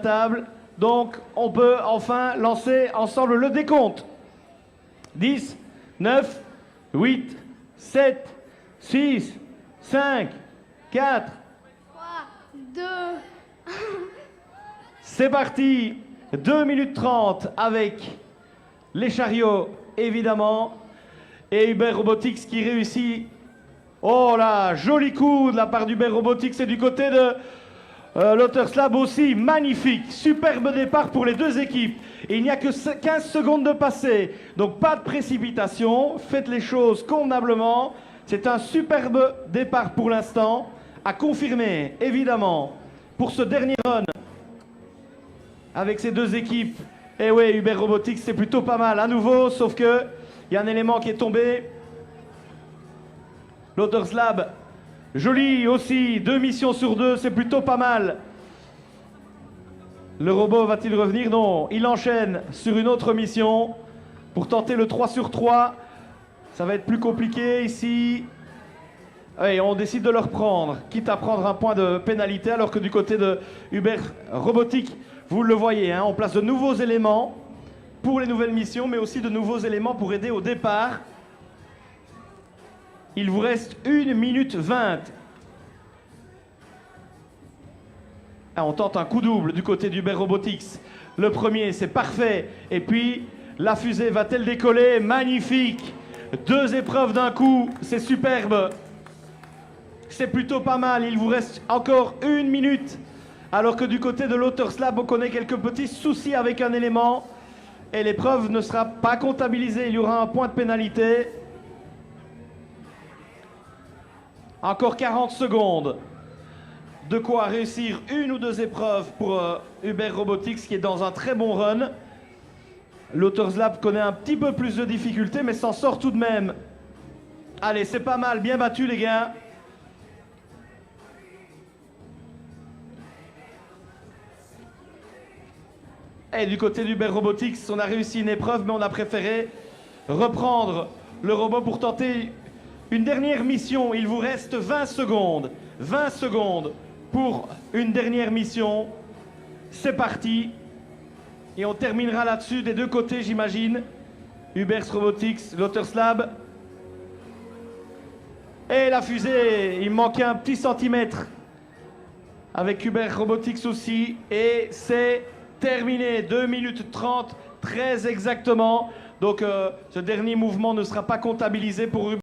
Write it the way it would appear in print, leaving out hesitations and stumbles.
table. Donc, on peut enfin lancer ensemble le décompte. 10, 9, 8, 7, 6, 5, 4. 3, 2. C'est parti. 2 minutes 30 avec les chariots, évidemment. Et Uber Robotics qui réussit. Oh là, joli coup de la part d'Uber Robotics et du côté de Lotterslab aussi. Magnifique, superbe départ pour les deux équipes. Et il n'y a que 15 secondes de passé. Donc pas de précipitation, faites les choses convenablement. C'est un superbe départ pour l'instant. À confirmer, évidemment, pour ce dernier run avec ces deux équipes. Et oui, Uber Robotics, c'est plutôt pas mal à nouveau, sauf que il y a un élément qui est tombé. Lotterslab, joli aussi, 2 missions sur 2, c'est plutôt pas mal. Le robot va-t-il revenir? Non, il enchaîne sur une autre mission pour tenter le 3 sur 3. Ça va être plus compliqué ici. Et on décide de le reprendre, quitte à prendre un point de pénalité, alors que du côté de Uber Robotics, vous le voyez, hein, on place de nouveaux éléments pour les nouvelles missions, mais aussi de nouveaux éléments pour aider au départ. Il vous reste 1 minute 20. Ah, on tente un coup double du côté d'Uber Robotics. Le premier, c'est parfait. Et puis, la fusée va-t-elle décoller? Magnifique. 2 épreuves d'un coup, c'est superbe. C'est plutôt pas mal. Il vous reste encore 1 minute. Alors que du côté de Lotterslab, on connaît quelques petits soucis avec un élément. Et l'épreuve ne sera pas comptabilisée. Il y aura un point de pénalité. Encore 40 secondes. De quoi réussir 1 ou 2 épreuves pour Uber Robotics qui est dans un très bon run. Lotterslab connaît un petit peu plus de difficultés mais s'en sort tout de même. Allez, c'est pas mal, bien battu les gars. Et du côté d'Uber Robotics, on a réussi une épreuve mais on a préféré reprendre le robot pour tenter une dernière mission. Il vous reste 20 secondes. 20 secondes pour une dernière mission. C'est parti. Et on terminera là-dessus des deux côtés, j'imagine. Uber Robotics, Lotterslab. Et la fusée, il manquait un petit centimètre. Avec Uber Robotics aussi. Et c'est terminé. 2 minutes 30, très exactement. Donc ce dernier mouvement ne sera pas comptabilisé pour Uber.